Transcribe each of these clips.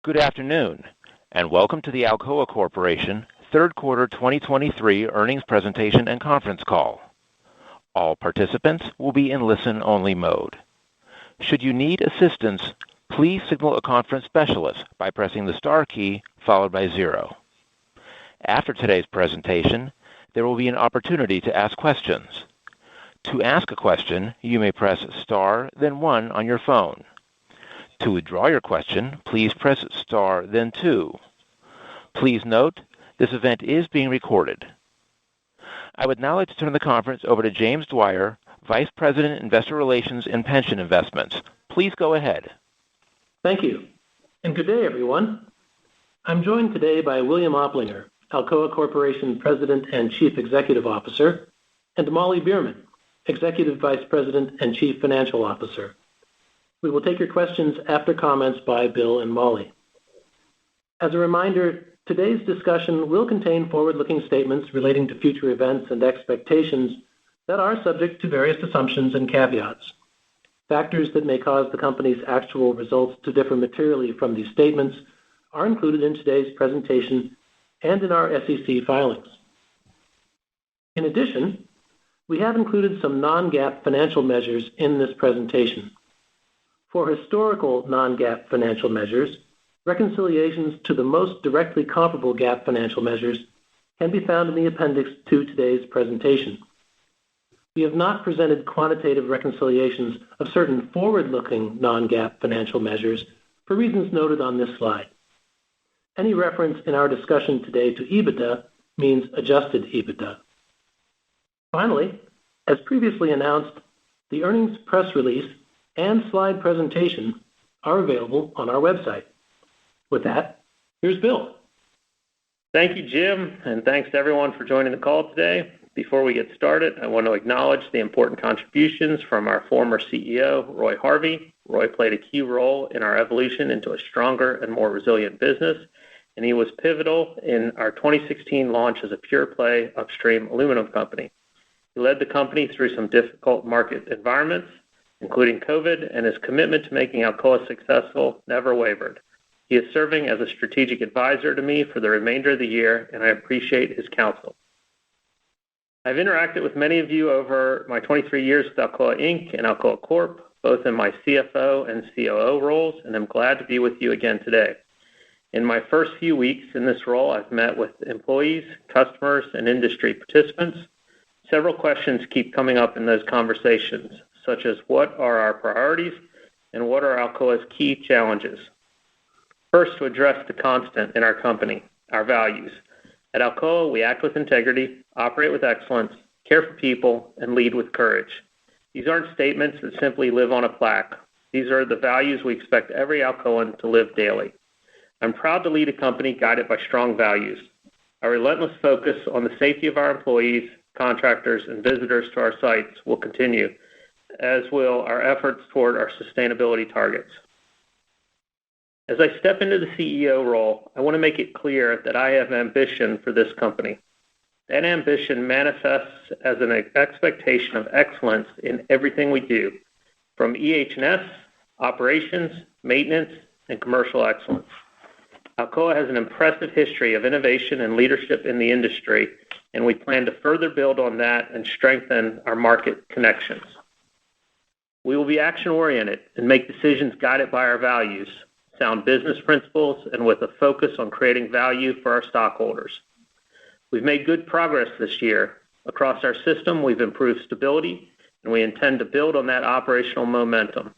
Good afternoon, and welcome to the Alcoa Corporation third quarter 2023 earnings presentation and conference call. All participants will be in listen-only mode. Should you need assistance, please signal a conference specialist by pressing the star key followed by 0. After today's presentation, there will be an opportunity to ask questions. To ask a question, you may press star, then 1 on your phone. To withdraw your question, please press star, then 2. Please note, this event is being recorded. I would now like to turn the conference over to James Dwyer, Vice President, Investor Relations and Pension Investments. Please go ahead. Thank you, and good day, everyone. I'm joined today by William Oplinger, Alcoa Corporation President and Chief Executive Officer, and Molly Bierman, Executive Vice President and Chief Financial Officer. We will take your questions after comments by Bill and Molly. As a reminder, today's discussion will contain forward-looking statements relating to future events and expectations that are subject to various assumptions and caveats. Factors that may cause the company's actual results to differ materially from these statements are included in today's presentation and in our SEC filings. In addition, we have included some non-GAAP financial measures in this presentation. For historical non-GAAP financial measures, reconciliations to the most directly comparable GAAP financial measures can be found in the appendix to today's presentation. We have not presented quantitative reconciliations of certain forward-looking non-GAAP financial measures for reasons noted on this slide. Any reference in our discussion today to EBITDA means adjusted EBITDA. Finally, as previously announced, the earnings press release and slide presentation are available on our website. With that, here's Bill. Thank you, Jim, and thanks to everyone for joining the call today. Before we get started, I want to acknowledge the important contributions from our former CEO, Roy Harvey. Roy played a key role in our evolution into a stronger and more resilient business, and he was pivotal in our 2016 launch as a pure-play upstream aluminum company. He led the company through some difficult market environments, including COVID, and his commitment to making Alcoa successful never wavered. He is serving as a strategic advisor to me for the remainder of the year, and I appreciate his counsel. I've interacted with many of you over my 23 years with Alcoa Inc. and Alcoa Corp., both in my CFO and COO roles, and I'm glad to be with you again today. In my first few weeks in this role, I've met with employees, customers, and industry participants. Several questions keep coming up in those conversations, such as what are our priorities and what are Alcoa's key challenges. First, to address the constant in our company, our values. At Alcoa, we act with integrity, operate with excellence, care for people, and lead with courage. These aren't statements that simply live on a plaque. These are the values we expect every Alcoan to live daily. I'm proud to lead a company guided by strong values. Our relentless focus on the safety of our employees, contractors, and visitors to our sites will continue, as will our efforts toward our sustainability targets. As I step into the CEO role, I want to make it clear that I have ambition for this company. That ambition manifests as an expectation of excellence in everything we do, from EH&S, operations, maintenance, and commercial excellence. Alcoa has an impressive history of innovation and leadership in the industry, and we plan to further build on that and strengthen our market connections. We will be action-oriented and make decisions guided by our values, sound business principles, and with a focus on creating value for our stockholders. We've made good progress this year. Across our system, we've improved stability, and we intend to build on that operational momentum.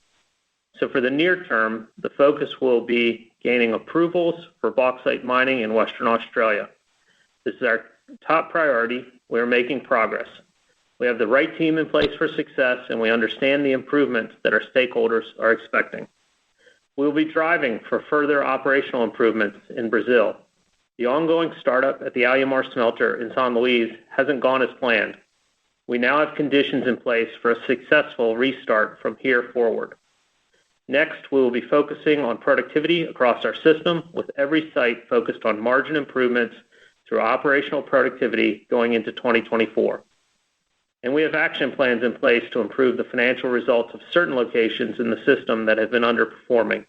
So for the near term, the focus will be gaining approvals for bauxite mining in Western Australia. This is our top priority. We are making progress. We have the right team in place for success, and we understand the improvements that our stakeholders are expecting. We will be driving for further operational improvements in Brazil. The ongoing startup at the Alumar smelter in San Luis hasn't gone as planned. We now have conditions in place for a successful restart from here forward. Next, we will be focusing on productivity across our system, with every site focused on margin improvements through operational productivity going into 2024. And we have action plans in place to improve the financial results of certain locations in the system that have been underperforming.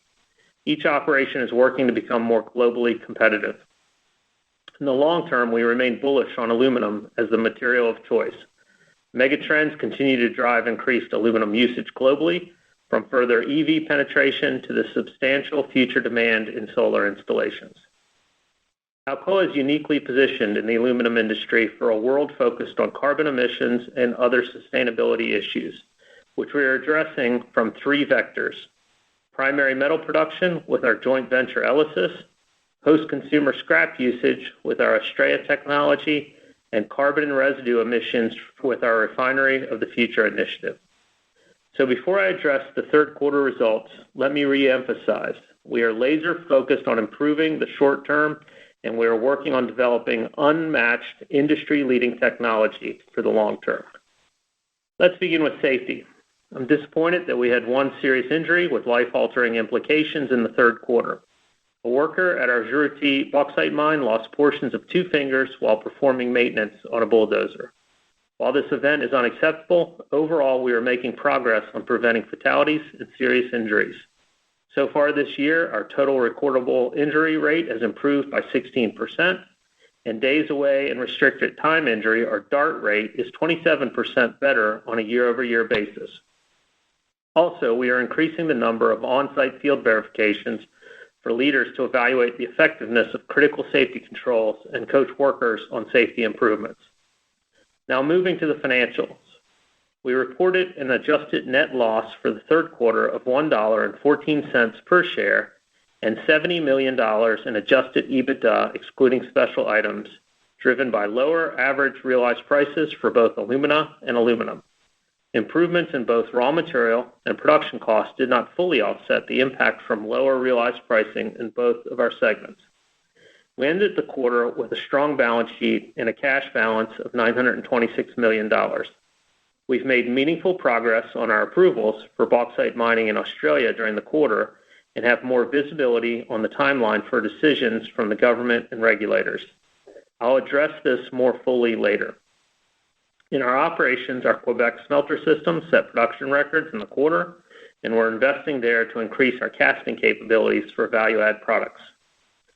Each operation is working to become more globally competitive. In the long term, we remain bullish on aluminum as the material of choice. Megatrends continue to drive increased aluminum usage globally, from further EV penetration to the substantial future demand in solar installations. Alcoa is uniquely positioned in the aluminum industry for a world focused on carbon emissions and other sustainability issues, which we are addressing from three vectors: primary metal production with our joint venture ELYSIS, post-consumer scrap usage with our Astraea technology, and carbon and residue emissions with our Refinery of the Future initiative. So before I address the third quarter results, let me re-emphasize, we are laser focused on improving the short term, and we are working on developing unmatched industry-leading technology for the long term. Let's begin with safety. I'm disappointed that we had one serious injury with life-altering implications in the third quarter. A worker at our Juruti bauxite mine lost portions of two fingers while performing maintenance on a bulldozer. While this event is unacceptable, overall we are making progress on preventing fatalities and serious injuries. So far this year, our total recordable injury rate has improved by 16%, and days away and restricted time injury, or DART rate, is 27% better on a year-over-year basis. Also, we are increasing the number of on-site field verifications for leaders to evaluate the effectiveness of critical safety controls and coach workers on safety improvements. Now moving to the financials. We reported an adjusted net loss for the third quarter of $1.14 per share and $70 million in adjusted EBITDA excluding special items, driven by lower average realized prices for both alumina and aluminum. Improvements in both raw material and production costs did not fully offset the impact from lower realized pricing in both of our segments. We ended the quarter with a strong balance sheet and a cash balance of $926 million. We've made meaningful progress on our approvals for bauxite mining in Australia during the quarter and have more visibility on the timeline for decisions from the government and regulators. I'll address this more fully later. In our operations, our Quebec smelter system set production records in the quarter, and we're investing there to increase our casting capabilities for value-add products.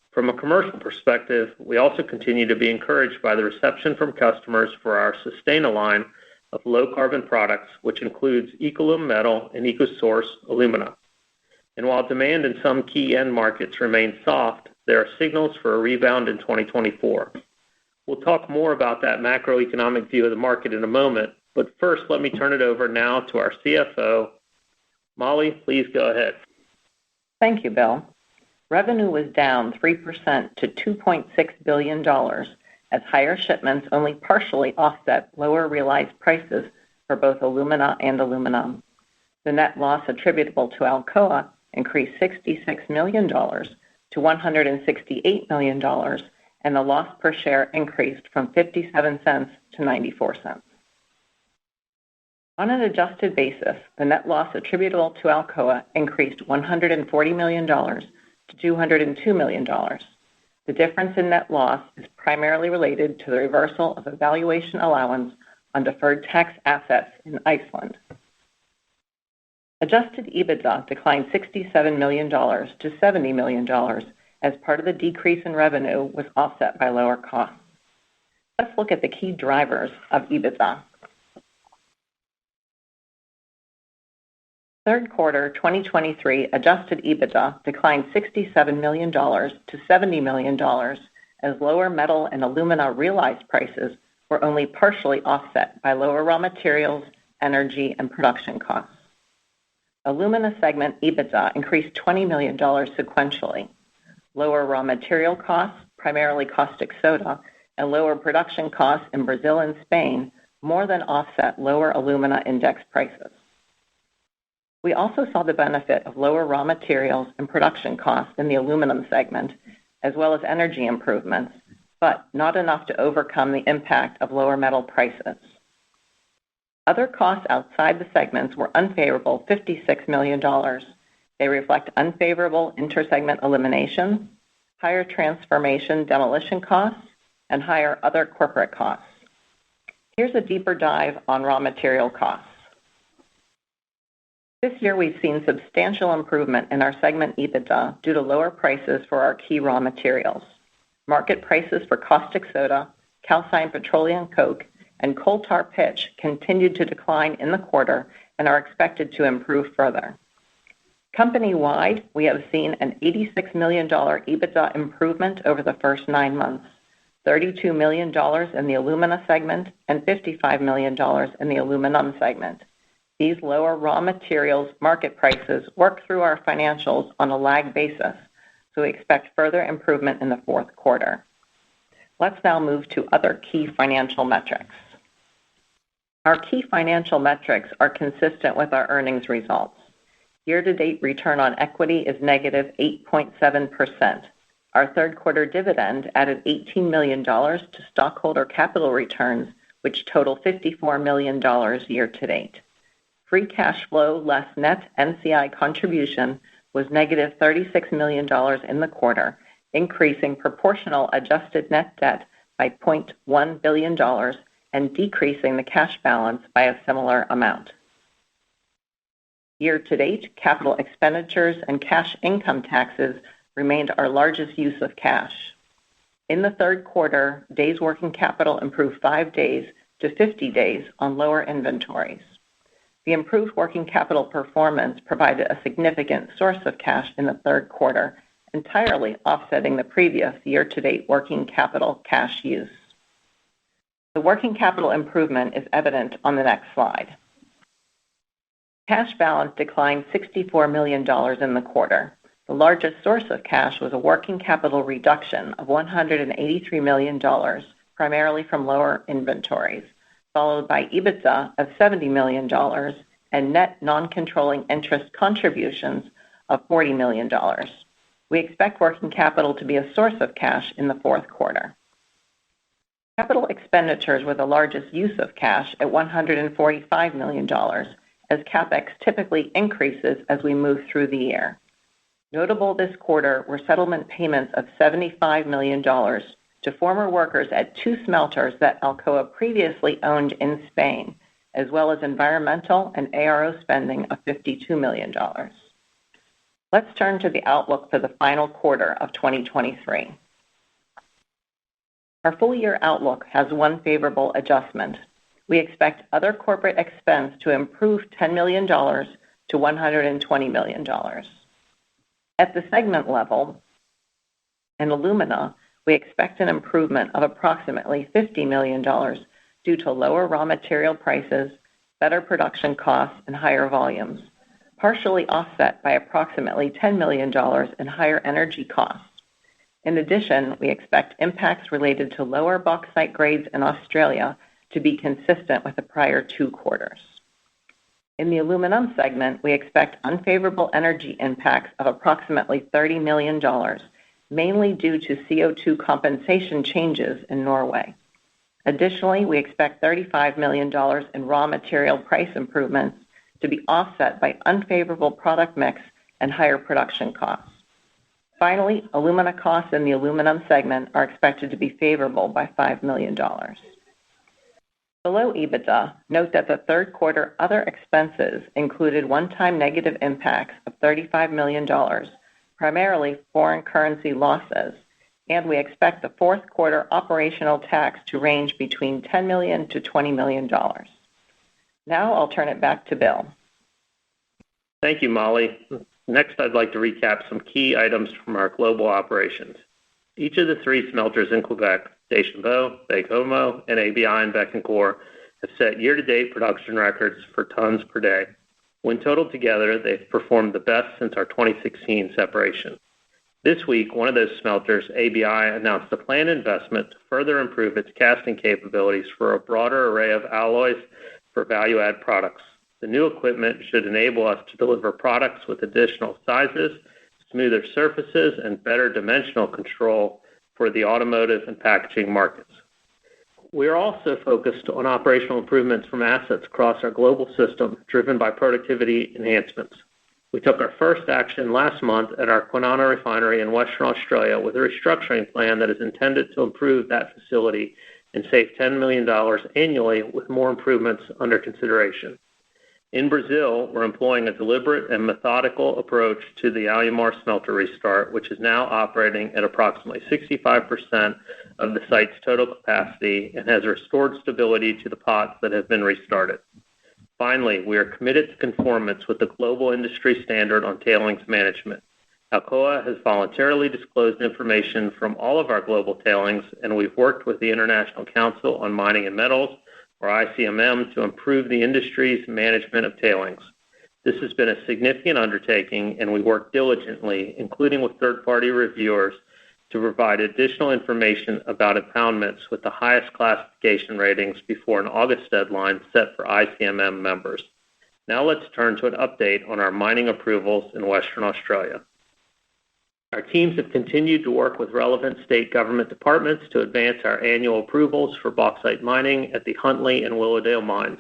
From a commercial perspective, we also continue to be encouraged by the reception from customers for our Sustana line of low-carbon products, which includes EcoLum metal and EcoSource alumina. And while demand in some key end markets remains soft, there are signals for a rebound in 2024. We'll talk more about that macroeconomic view of the market in a moment, but first let me turn it over now to our CFO. Molly, please go ahead. Thank you, Bill. Revenue was down 3% to $2.6 billion as higher shipments only partially offset lower realized prices for both alumina and aluminum. The net loss attributable to Alcoa increased $66 million to $168 million, and the loss per share increased from 57 cents to 94 cents. On an adjusted basis, the net loss attributable to Alcoa increased $140 million to $202 million. The difference in net loss is primarily related to the reversal of a valuation allowance on deferred tax assets in Iceland. Adjusted EBITDA declined $67 million to $70 million as part of the decrease in revenue was offset by lower costs. Let's look at the key drivers of EBITDA. Third quarter 2023 adjusted EBITDA declined $67 million to $70 million as lower metal and alumina realized prices were only partially offset by lower raw materials, energy, and production costs. Alumina segment EBITDA increased $20 million sequentially. Lower raw material costs, primarily caustic soda, and lower production costs in Brazil and Spain more than offset lower alumina index prices. We also saw the benefit of lower raw materials and production costs in the aluminum segment, as well as energy improvements, but not enough to overcome the impact of lower metal prices. Other costs outside the segments were unfavorable $56 million. They reflect unfavorable intersegment eliminations, higher transformation demolition costs, and higher other corporate costs. Here's a deeper dive on raw material costs. This year, we've seen substantial improvement in our segment EBITDA due to lower prices for our key raw materials. Market prices for caustic soda, calcined petroleum coke, and coal tar pitch continued to decline in the quarter and are expected to improve further. Company-wide, we have seen an $86 million EBITDA improvement over the first 9 months, $32 million in the Alumina segment and $55 million in the Aluminum segment. These lower raw materials market prices work through our financials on a lag basis, so we expect further improvement in the fourth quarter. Let's now move to other key financial metrics. Our key financial metrics are consistent with our earnings results. Year-to-date return on equity is negative 8.7%. Our third quarter dividend added $18 million to stockholder capital returns, which total $54 million year-to-date. Free cash flow less net NCI contribution was negative $36 million in the quarter, increasing proportional adjusted net debt by $0.1 billion and decreasing the cash balance by a similar amount. Year-to-date, capital expenditures and cash income taxes remained our largest use of cash. In the third quarter, days working capital improved 5 days to 50 days on lower inventories. The improved working capital performance provided a significant source of cash in the third quarter, entirely offsetting the previous year-to-date working capital cash use. The working capital improvement is evident on the next slide. Cash balance declined $64 million in the quarter. The largest source of cash was a working capital reduction of $183 million, primarily from lower inventories, followed by EBITDA of $70 million and net non-controlling interest contributions of $40 million. We expect working capital to be a source of cash in the fourth quarter. Capital expenditures were the largest use of cash at $145 million, as CapEx typically increases as we move through the year. Notable this quarter were settlement payments of $75 million to former workers at 2 smelters that Alcoa previously owned in Spain, as well as environmental and ARO spending of $52 million. Let's turn to the outlook for the final quarter of 2023. Our full-year outlook has one favorable adjustment. We expect other corporate expense to improve $10 million to $120 million. At the segment level, in Alumina, we expect an improvement of approximately $50 million due to lower raw material prices, better production costs, and higher volumes, partially offset by approximately $10 million in higher energy costs. In addition, we expect impacts related to lower bauxite grades in Australia to be consistent with the prior 2 quarters. In the Aluminum segment, we expect unfavorable energy impacts of approximately $30 million, mainly due to CO2 compensation changes in Norway. Additionally, we expect $35 million in raw material price improvements to be offset by unfavorable product mix and higher production costs. Finally, alumina costs in the Aluminum segment are expected to be favorable by $5 million. Below EBITDA, note that the third quarter other expenses included one-time negative impacts of $35 million, primarily foreign currency losses, and we expect the fourth quarter operational tax to range between $10 million to $20 million. Now I'll turn it back to Bill. Thank you, Molly. Next, I'd like to recap some key items from our global operations. Each of the 3 smelters in Quebec, Deschambault, Baie-Comeau, and ABI in Bécancour, have set year-to-date production records for tons per day. When totaled together, they've performed the best since our 2016 separation. This week, one of those smelters, ABI, announced a planned investment to further improve its casting capabilities for a broader array of alloys for value-add products. The new equipment should enable us to deliver products with additional sizes, smoother surfaces, and better dimensional control for the automotive and packaging markets. We are also focused on operational improvements from assets across our global system, driven by productivity enhancements. We took our first action last month at our Kwinana refinery in Western Australia with a restructuring plan that is intended to improve that facility and save $10 million annually, with more improvements under consideration. In Brazil, we're employing a deliberate and methodical approach to the Alumar smelter restart, which is now operating at approximately 65% of the site's total capacity and has restored stability to the pots that have been restarted. Finally, we are committed to conformance with the global industry standard on tailings management. Alcoa has voluntarily disclosed information from all of our global tailings, and we've worked with the International Council on Mining and Metals, or ICMM, to improve the industry's management of tailings. This has been a significant undertaking, and we work diligently, including with third-party reviewers, to provide additional information about impoundments with the highest classification ratings before an August deadline set for ICMM members. Now let's turn to an update on our mining approvals in Western Australia. Our teams have continued to work with relevant state government departments to advance our annual approvals for bauxite mining at the Huntly and Willowdale mines.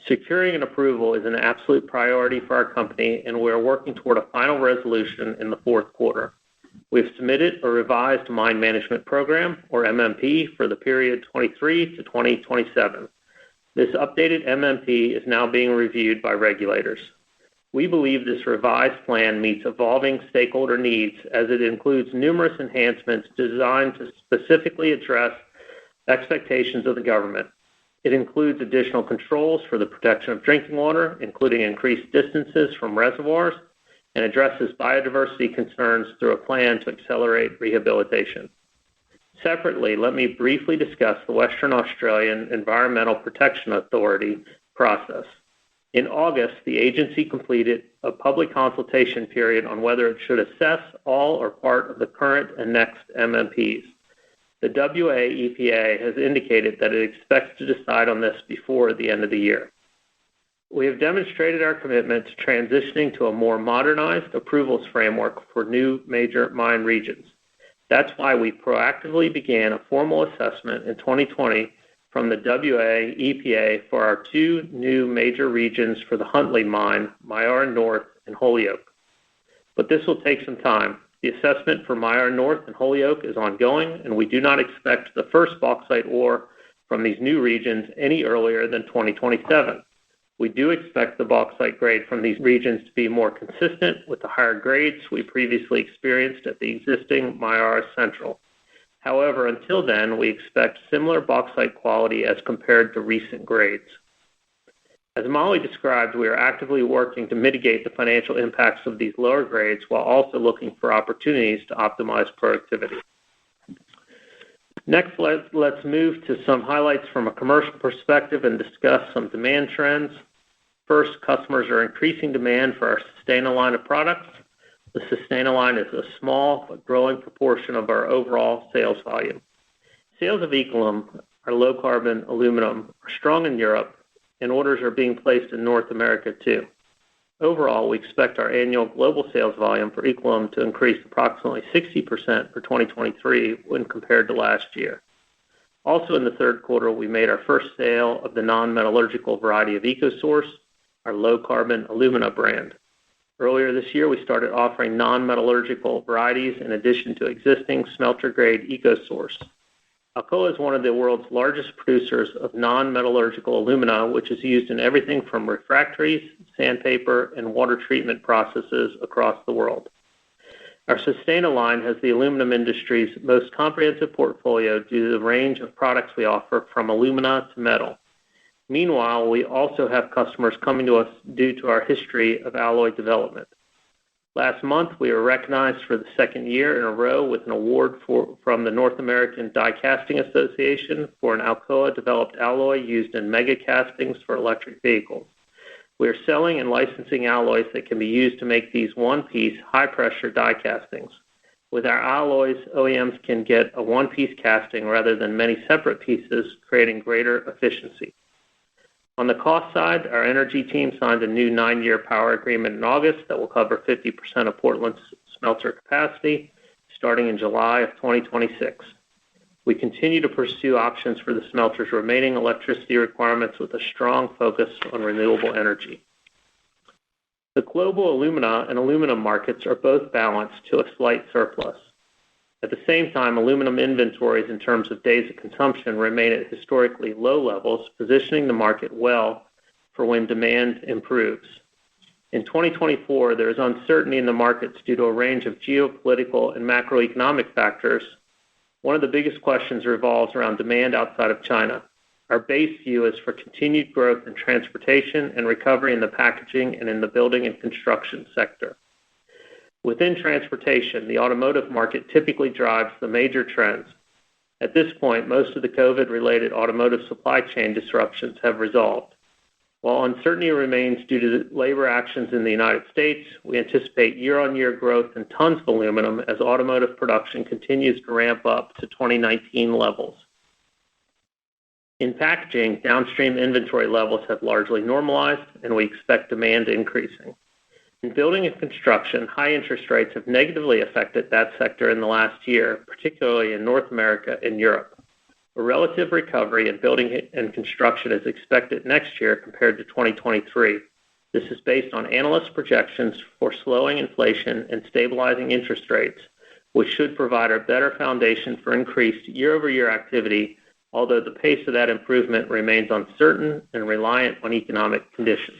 Securing an approval is an absolute priority for our company, and we are working toward a final resolution in the fourth quarter. We have submitted a revised mine management program, or MMP, for the period 23 to 2027. This updated MMP is now being reviewed by regulators. We believe this revised plan meets evolving stakeholder needs as it includes numerous enhancements designed to specifically address expectations of the government. It includes additional controls for the protection of drinking water, including increased distances from reservoirs, and addresses biodiversity concerns through a plan to accelerate rehabilitation. Separately, let me briefly discuss the Western Australian Environmental Protection Authority process. In August, the agency completed a public consultation period on whether it should assess all or part of the current and next MMPs. The WA EPA has indicated that it expects to decide on this before the end of the year. We have demonstrated our commitment to transitioning to a more modernized approvals framework for new major mine regions. That's why we proactively began a formal assessment in 2020 from the WA EPA for our two new major regions for the Huntly mine, Myara North and Holyoke. But this will take some time. The assessment for Myara North and Holyoke is ongoing, and we do not expect the first bauxite ore from these new regions any earlier than 2027. We do expect the bauxite grade from these regions to be more consistent with the higher grades we previously experienced at the existing Myara Central. However, until then, we expect similar bauxite quality as compared to recent grades. As Molly described, we are actively working to mitigate the financial impacts of these lower grades while also looking for opportunities to optimize productivity. Next, let's move to some highlights from a commercial perspective and discuss some demand trends. First, customers are increasing demand for our Sustana line of products. The Sustana line is a small but growing proportion of our overall sales volume. Sales of Ecolum, our low-carbon aluminum, are strong in Europe, and orders are being placed in North America too. Overall, we expect our annual global sales volume for Ecolum to increase approximately 60% for 2023 when compared to last year. Also in the third quarter, we made our first sale of the non-metallurgical variety of EcoSource, our low-carbon alumina brand. Earlier this year, we started offering non-metallurgical varieties in addition to existing smelter-grade EcoSource. Alcoa is one of the world's largest producers of non-metallurgical alumina, which is used in everything from refractories, sandpaper, and water treatment processes across the world. Our Sustana line has the aluminum industry's most comprehensive portfolio due to the range of products we offer from alumina to metal. Meanwhile, we also have customers coming to us due to our history of alloy development. Last month, we were recognized for the second year in a row with an award from the North American Die Casting Association for an Alcoa-developed alloy used in mega castings for electric vehicles. We are selling and licensing alloys that can be used to make these one-piece, high-pressure die castings. With our alloys, OEMs can get a one-piece casting rather than many separate pieces, creating greater efficiency. On the cost side, our energy team signed a new 9-year power agreement in August that will cover 50% of Portland's smelter capacity, starting in July of 2026. We continue to pursue options for the smelter's remaining electricity requirements with a strong focus on renewable energy. The global alumina and aluminum markets are both balanced to a slight surplus. At the same time, aluminum inventories in terms of days of consumption remain at historically low levels, positioning the market well for when demand improves. In 2024, there is uncertainty in the markets due to a range of geopolitical and macroeconomic factors. One of the biggest questions revolves around demand outside of China. Our base view is for continued growth in transportation and recovery in the packaging and in the building and construction sector. Within transportation, the automotive market typically drives the major trends. At this point, most of the COVID-related automotive supply chain disruptions have resolved. While uncertainty remains due to labor actions in the United States, we anticipate year-on-year growth in tons of aluminum as automotive production continues to ramp up to 2019 levels. In packaging, downstream inventory levels have largely normalized, and we expect demand increasing. In building and construction, high interest rates have negatively affected that sector in the last year, particularly in North America and Europe. A relative recovery in building and construction is expected next year compared to 2023. This is based on analyst projections for slowing inflation and stabilizing interest rates, which should provide a better foundation for increased year-over-year activity, although the pace of that improvement remains uncertain and reliant on economic conditions.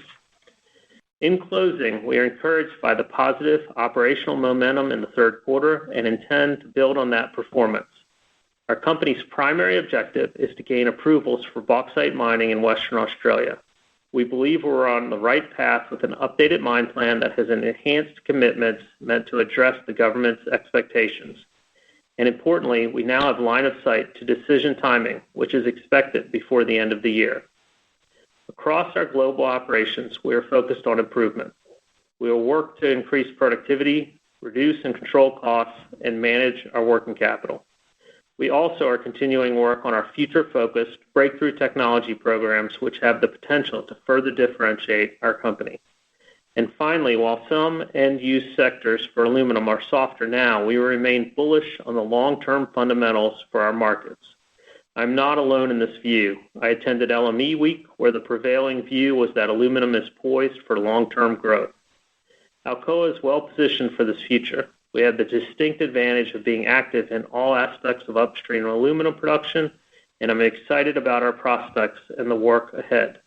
In closing, we are encouraged by the positive operational momentum in the third quarter and intend to build on that performance. Our company's primary objective is to gain approvals for bauxite mining in Western Australia. We believe we're on the right path with an updated mine plan that has enhanced commitments meant to address the government's expectations. And importantly, we now have line of sight to decision timing, which is expected before the end of the year. Across our global operations, we are focused on improvement. We will work to increase productivity, reduce and control costs, and manage our working capital. We also are continuing work on our future-focused breakthrough technology programs, which have the potential to further differentiate our company. And finally, while some end-use sectors for aluminum are softer now, we remain bullish on the long-term fundamentals for our markets. I'm not alone in this view. I attended LME Week, where the prevailing view was that aluminum is poised for long-term growth. Alcoa is well positioned for this future. We have the distinct advantage of being active in all aspects of upstream aluminum production, and I'm excited about our prospects and the work ahead.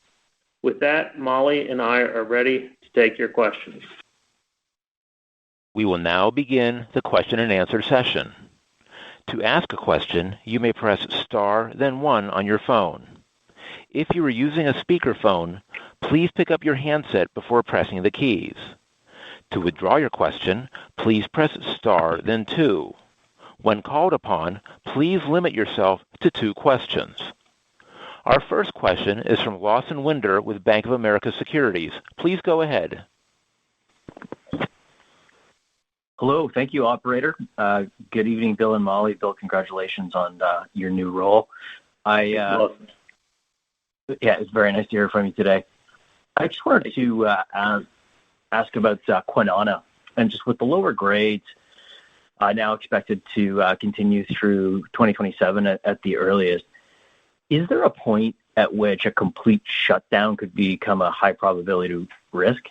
With that, Molly and I are ready to take your questions. We will now begin the question and answer session. To ask a question, you may press star, then 1 on your phone. If you are using a speakerphone, please pick up your handset before pressing the keys. To withdraw your question, please press star, then 2. When called upon, please limit yourself to 2 questions. Our first question is from Lawson Winder with Bank of America Securities. Please go ahead. Hello. Thank you, operator. Good evening, Bill and Molly. Bill, congratulations on your new role. Yeah, it's very nice to hear from you today. I just wanted to ask about Kwinana, and just with the lower grades now expected to continue through 2027 at the earliest, is there a point at which a complete shutdown could become a high probability risk?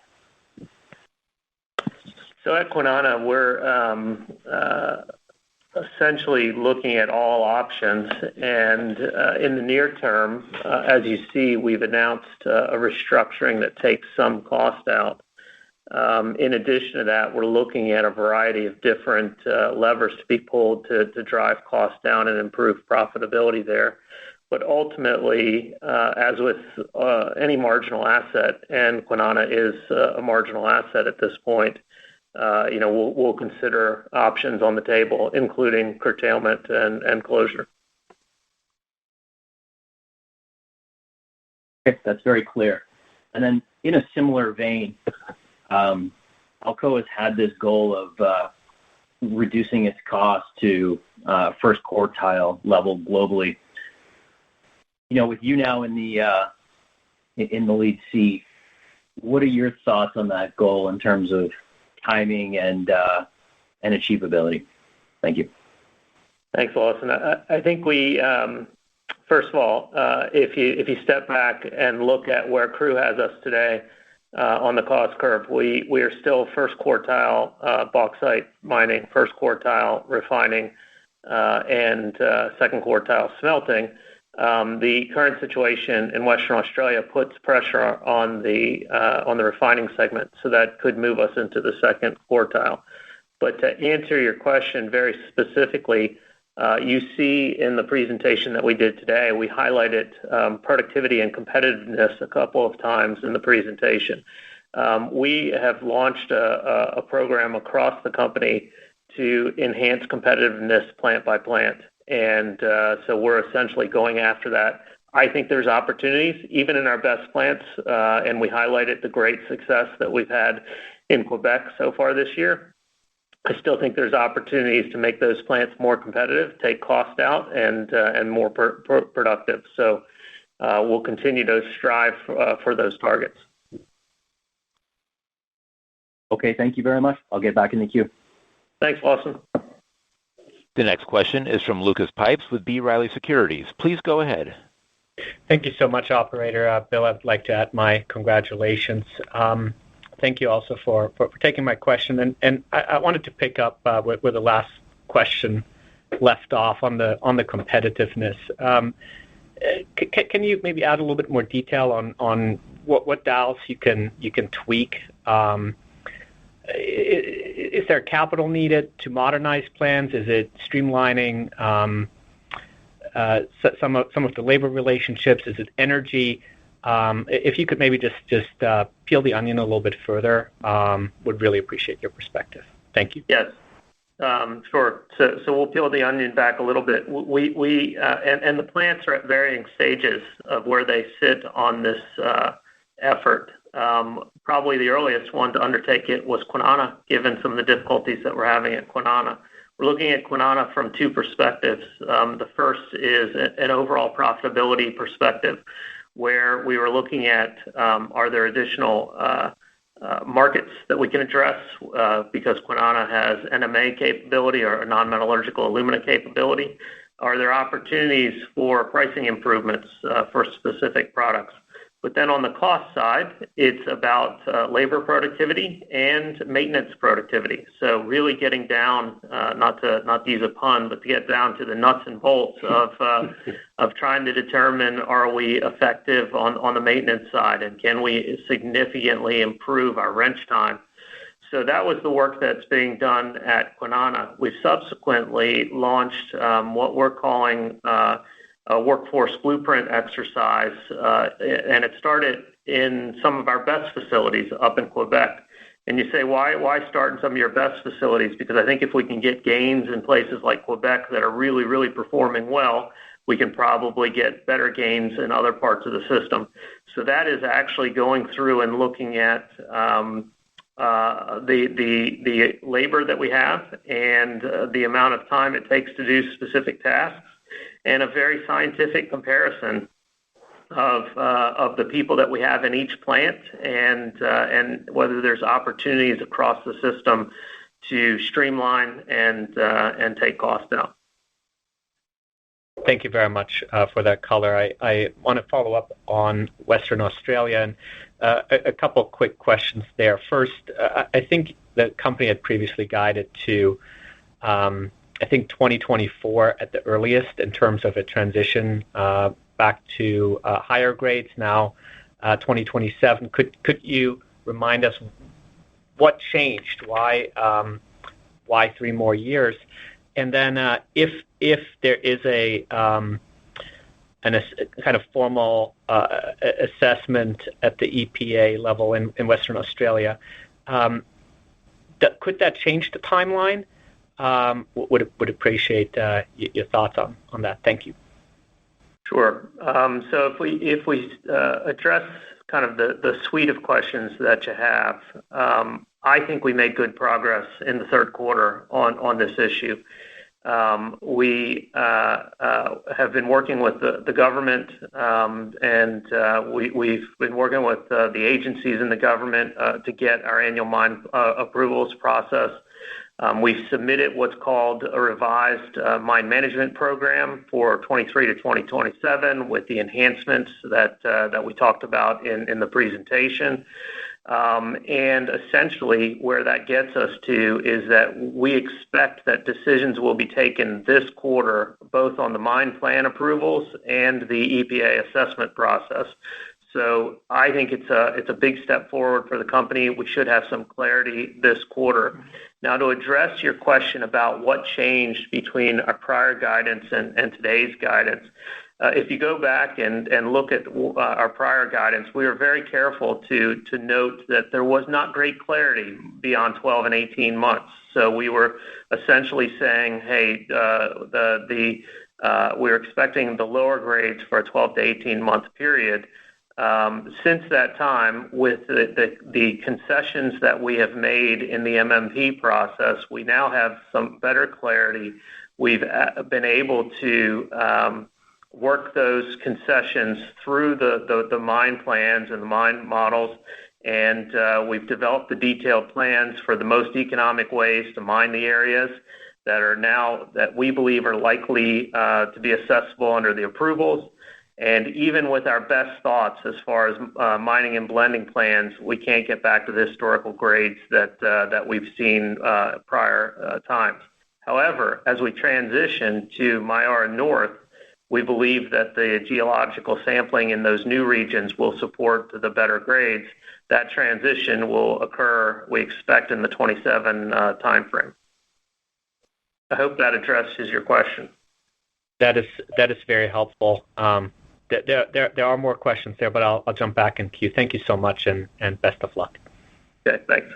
So at Kwinana, we're essentially looking at all options, and in the near term, as you see, we've announced a restructuring that takes some cost out. In addition to that, we're looking at a variety of different levers to be pulled to drive costs down and improve profitability there. But ultimately, as with any marginal asset, and Kwinana is a marginal asset at this point, we'll consider options on the table, including curtailment and closure. Okay, that's very clear. And then, in a similar vein, Alcoa has had this goal of reducing its cost to first quartile level globally. With you now in the lead seat, what are your thoughts on that goal in terms of timing and achievability? Thank you. Thanks, Lawson. I think we, first of all, if you step back and look at where crew has us today on the cost curve, we are still first quartile bauxite mining, first quartile refining, and second quartile smelting. the current situation in Western Australia puts pressure on the refining segment, so that could move us into the second quartile. But to answer your question very specifically, you see in the presentation that we did today, we highlighted productivity and competitiveness a couple of times in the presentation. We have launched a program across the company to enhance competitiveness plant by plant. And so we're essentially going after that. I think there's opportunities, even in our best plants, and we highlighted the great success that we've had in Quebec so far this year. I still think there's opportunities to make those plants more competitive, take cost out, and more productive. So we'll continue to strive for those targets. Okay, thank you very much. I'll get back in the queue. Thanks, Lawson. The next question is from Lucas Pipes with B. Riley Securities. Please go ahead. Thank you so much, operator. Bill, I'd like to add my congratulations. Thank you also for taking my question. And I wanted to pick up where the last question left off on the competitiveness. Can you maybe add a little bit more detail on what dials you can tweak? Is there capital needed to modernize plans? Is it streamlining some of the labor relationships? Is it energy? If you could maybe just peel the onion a little bit further, would really appreciate your perspective. Thank you. Yes, sure. So we'll peel the onion back a little bit. We and the plants are at varying stages of where they sit on this effort. Probably the earliest one to undertake it was Kwinana, given some of the difficulties that we're having at Kwinana. We're looking at Kwinana from two perspectives. The first is an overall profitability perspective, where we were looking at are there additional markets that we can address because Kwinana has NMA capability or non-metallurgical alumina capability. Are there opportunities for pricing improvements for specific products? But then on the cost side, it's about labor productivity and maintenance productivity. So really getting down, not to use a pun, but to get down to the nuts and bolts of trying to determine, are we effective on the maintenance side, and can we significantly improve our wrench time? So that was the work that's being done at Kwinana. We subsequently launched what we're calling a workforce blueprint exercise, and it started in some of our best facilities up in Quebec. And you say, why start in some of your best facilities? Because I think if we can get gains in places like Quebec that are really, really performing well, we can probably get better gains in other parts of the system. So that is actually going through and looking at the labor that we have and the amount of time it takes to do specific tasks, and a very scientific comparison of the people that we have in each plant and whether there's opportunities across the system to streamline and take cost out. Thank you very much for that color. I want to follow up on Western Australia, and a couple quick questions there. First, I think the company had previously guided to I think 2024 at the earliest in terms of a transition back to higher grades. Now 2027. Could you remind us what changed? Why 3 more years? And then if there is a kind of formal assessment at the EPA level in Western Australia, could that change the timeline? Would appreciate your thoughts on that. Thank you. Sure. So if we address kind of the suite of questions that you have, I think we made good progress in the third quarter on this issue. We have been working with the government, and we've been working with the agencies in the government to get our annual mine approvals process. We've submitted what's called a revised mine management program for 23 to 2027 with the enhancements that we talked about in the presentation. And essentially where that gets us to is that we expect that decisions will be taken this quarter, both on the mine plan approvals and the EPA assessment process. So I think it's a big step forward for the company. We should have some clarity this quarter. Now, to address your question about what changed between our prior guidance and today's guidance, if you go back and look at our prior guidance, we were very careful to note that there was not great clarity beyond 12 and 18 months. So we were essentially saying, hey, we're expecting the lower grades for a 12 to 18 month period. Since that time, with the concessions that we have made in the MMP process, we now have some better clarity. We've been able to work those concessions through the mine plans and the mine models, and we've developed the detailed plans for the most economic ways to mine the areas that we believe are likely to be accessible under the approvals. And even with our best thoughts as far as mining and blending plans, we can't get back to the historical grades that we've seen prior times. However, as we transition to Myara North, we believe that the geological sampling in those new regions will support the better grades. That transition will occur, we expect, in the 27 timeframe. I hope that addresses your question. That is very helpful. There are more questions there, but I'll jump back in queue. Thank you so much, and best of luck. Okay, thanks.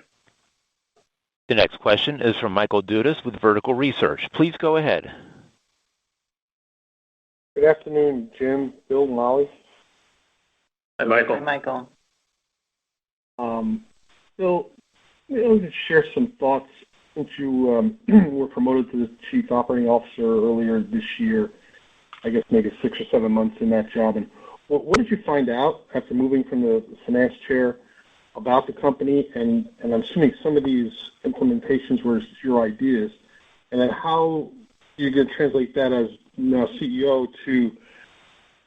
The next question is from Michael Dudas with Vertical Research. Please go ahead. Good afternoon, Jim, Bill, and Molly. Hi, Michael. Hi, Michael. Bill, maybe just share some thoughts since you were promoted to the Chief Operating Officer earlier this year. I guess maybe 6 or 7 months in that job. And what did you find out after moving from the finance chair about the company? And I'm assuming some of these implementations were your ideas. And then how you can translate that as now CEO to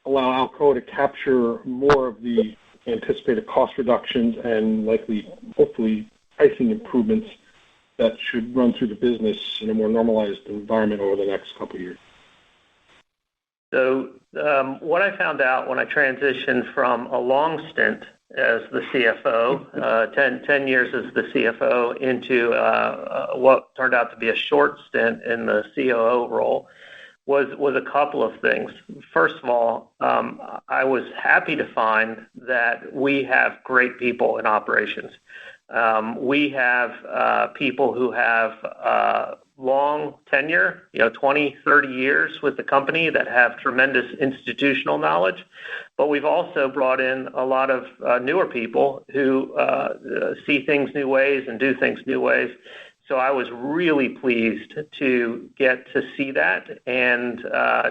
allow Alcoa to capture more of the anticipated cost reductions and likely, hopefully, pricing improvements that should run through the business in a more normalized environment over the next couple of years. So what I found out when I transitioned from a long stint as the CFO, 10 years as the CFO, into what turned out to be a short stint in the COO role was a couple of things. First of all, I was happy to find that we have great people in operations. We have people who have long tenure, 20, 30 years with the company that have tremendous institutional knowledge. But we've also brought in a lot of newer people who see things new ways and do things new ways. So I was really pleased to get to see that. And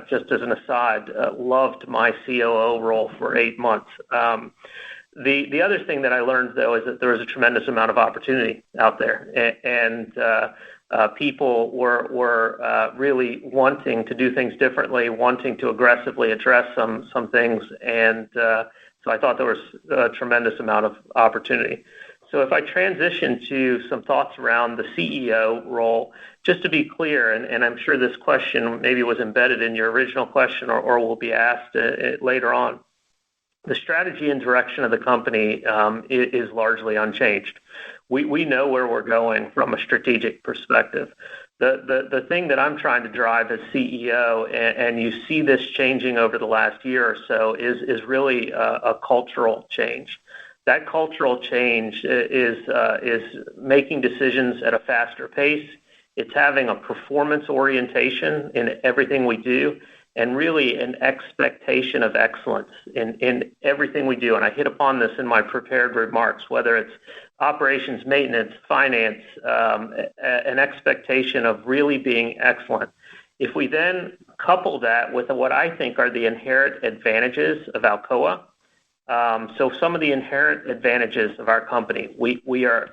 just as an aside, loved my COO role for 8 months. The other thing that I learned, though, is that there was a tremendous amount of opportunity out there. And people were really wanting to do things differently, wanting to aggressively address some things. And so I thought there was a tremendous amount of opportunity. So if I transition to some thoughts around the CEO role, just to be clear, and I'm sure this question maybe was embedded in your original question or will be asked later on, the strategy and direction of the company is largely unchanged. We know where we're going from a strategic perspective. The thing that I'm trying to drive as CEO, and you see this changing over the last year or so, is really a cultural change. That cultural change is making decisions at a faster pace. It's having a performance orientation in everything we do, and really an expectation of excellence in everything we do. And I hit upon this in my prepared remarks, whether it's operations, maintenance, finance, an expectation of really being excellent. If we then couple that with what I think are the inherent advantages of Alcoa, so some of the inherent advantages of our company, we're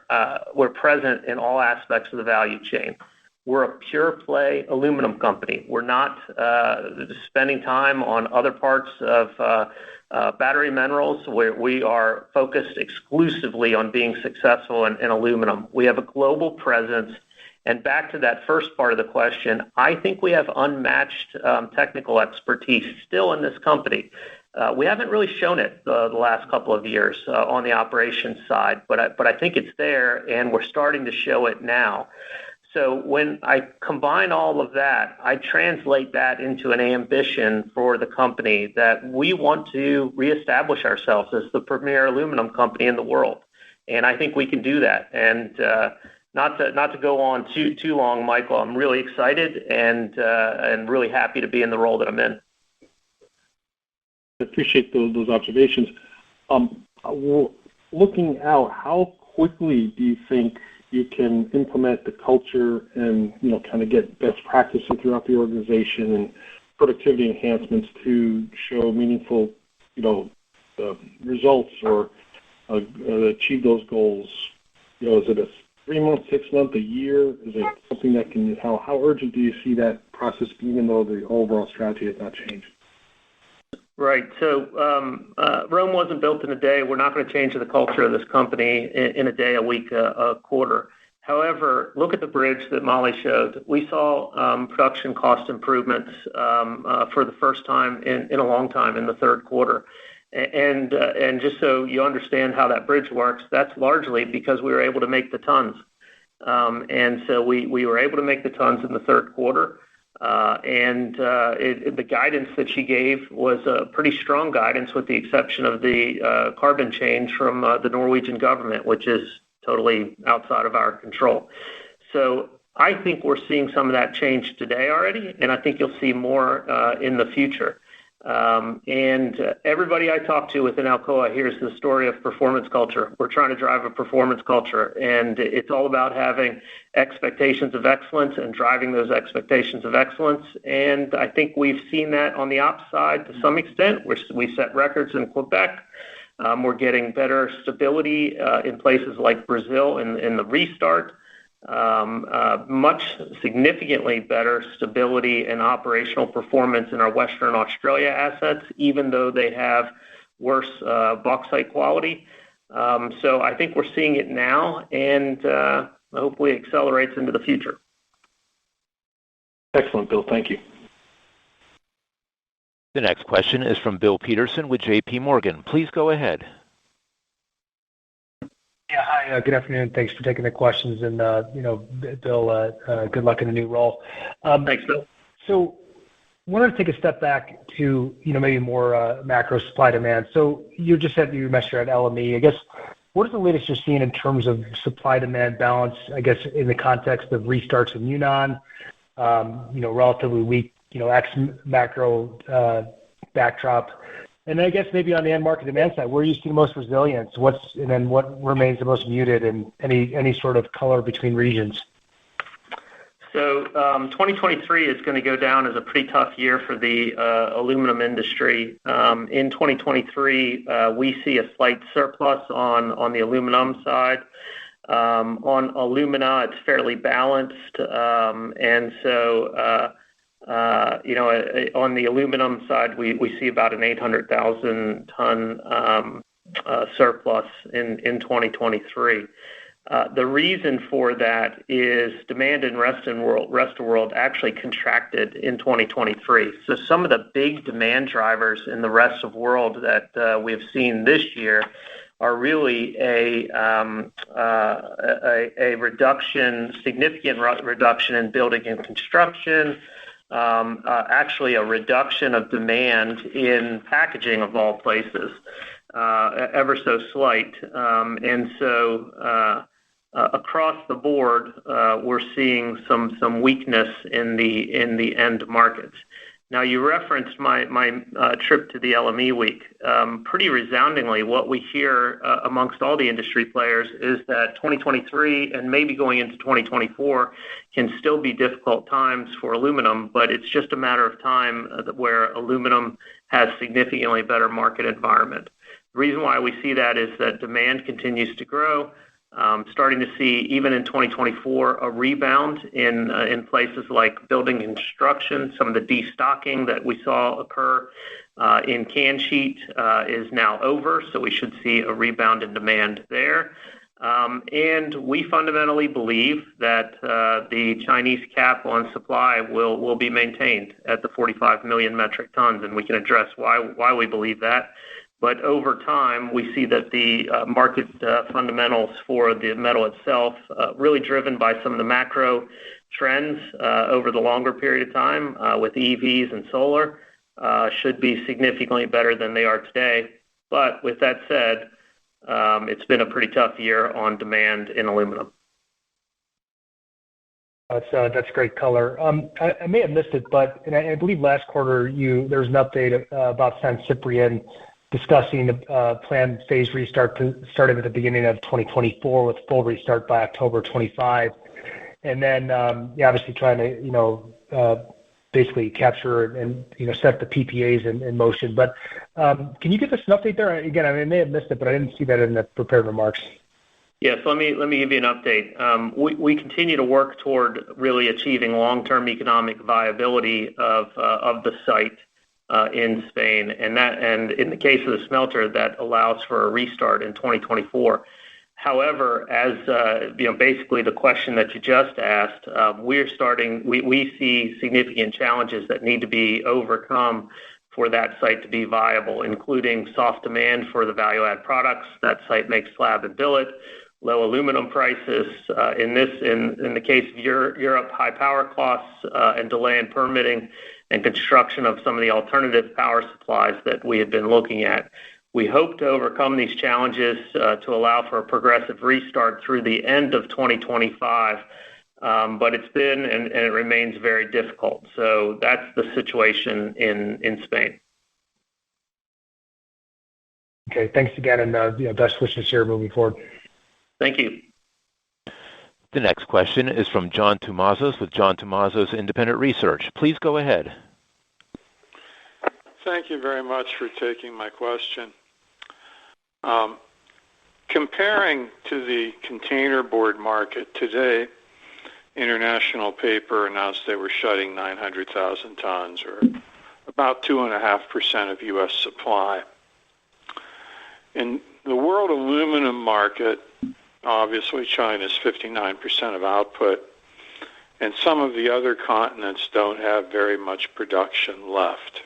present in all aspects of the value chain. we're a pure play aluminum company. We're not spending time on other parts of battery minerals, where we are focused exclusively on being successful in aluminum. We have a global presence. And back to that first part of the question, I think we have unmatched technical expertise still in this company. We haven't really shown it the last couple of years on the operations side, but I think it's there, and we're starting to show it now. So when I combine all of that, I translate that into an ambition for the company that we want to reestablish ourselves as the premier aluminum company in the world. And I think we can do that. And not to go on too long, Michael, I'm really excited and really happy to be in the role that I'm in. I appreciate those observations. Looking out, how quickly do you think you can implement the culture and, kind of get best practices throughout the organization and productivity enhancements to show meaningful, results or achieve those goals? Is it a 3 month, 6 month, a year? Is it something that can, how urgent do you see that process, even though the overall strategy has not changed? Right. So Rome wasn't built in a day. We're not going to change the culture of this company in a day, a week, a quarter. However, look at the bridge that Molly showed. We saw production cost improvements for the first time in a long time in the third quarter. And just so you understand how that bridge works, that's largely because we were able to make the tons. And so we were able to make the tons in the third quarter. The guidance that she gave was a pretty strong guidance, with the exception of the carbon change from the Norwegian government, which is totally outside of our control. So I think we're seeing some of that change today already, and I think you'll see more in the future. Everybody I talk to within Alcoa hears the story of performance culture. We're trying to drive a performance culture, and it's all about having expectations of excellence and driving those expectations of excellence. And I think we've seen that on the ops side to some extent. We set records in Quebec. We're getting better stability in places like Brazil in the restart. Much significantly better stability and operational performance in our Western Australia assets, even though they have worse bauxite quality. So I think we're seeing it now, and hopefully it accelerates into the future. Excellent, Bill. Thank you. The next question is from Bill Peterson with J.P. Morgan. Please go ahead. Yeah, hi. Good afternoon. Thanks for taking the questions. And, Bill, good luck in the new role. Thanks, Bill. So wanted to take a step back to, maybe more macro supply demand. So you just said you mentioned at LME. I guess, what is the latest you're seeing in terms of supply-demand balance, I guess, in the context of restarts in Yunnan, relatively weak, ex-macro backdrop? And I guess maybe on the end market demand side, where you see the most resilience, and then what remains the most muted, and any sort of color between regions? So 2023 is going to go down as a pretty tough year for the aluminum industry. In 2023, we see a slight surplus on the aluminum side. On alumina, it's fairly balanced, and so on the aluminum side, we see about an 800,000 ton surplus in 2023. The reason for that is demand in rest of world actually contracted in 2023. So some of the big demand drivers in the rest of world that we've seen this year are really a significant reduction in building and construction. Actually a reduction of demand in packaging of all places, ever so slight. And so across the board, we're seeing some weakness in the end markets. Now, you referenced my trip to the LME week. Pretty resoundingly, what we hear amongst all the industry players is that 2023 and maybe going into 2024 can still be difficult times for aluminum, but it's just a matter of time where aluminum has significantly better market environment. The reason why we see that is that demand continues to grow. Starting to see, even in 2024, a rebound in places like building and construction. Some of the destocking that we saw occur in can sheet is now over, so we should see a rebound in demand there. And we fundamentally believe that the Chinese cap on supply will be maintained at the 45 million metric tons, and we can address why we believe that. But over time, we see that the market fundamentals for the metal itself, really driven by some of the macro trends over the longer period of time with EVs and solar, should be significantly better than they are today. But with that said, it's been a pretty tough year on demand in aluminum. That's great color. I may have missed it, but I believe last quarter there was an update about San Ciprián discussing the planned phase restart starting at the beginning of 2024 with full restart by October 25. And then, obviously trying to, basically capture and, set the PPAs in motion. But can you give us an update there? Again, I may have missed it, but I didn't see that in the prepared remarks. Yes, let me give you an update. We continue to work toward really achieving long-term economic viability of the site in Spain, and in the case of the smelter, that allows for a restart in 2024. However, as basically the question that you just asked, we see significant challenges that need to be overcome for that site to be viable, including soft demand for the value-add products. That site makes slab and billet, low aluminum prices. In the case of Europe, high power costs and delay in permitting and construction of some of the alternative power supplies that we had been looking at. We hope to overcome these challenges to allow for a progressive restart through the end of 2025, but it's been and it remains very difficult. So that's the situation in Spain. Okay, thanks again, and best wishes here moving forward. Thank you. The next question is from John Tumazos with John Tumazos Independent Research. Please go ahead. Thank you very much for taking my question. Comparing to the container board market today, International Paper announced they were shutting 900,000 tons, or about 2.5% of U.S. supply. In the world aluminum market, obviously China's 59% of output, and some of the other continents don't have very much production left.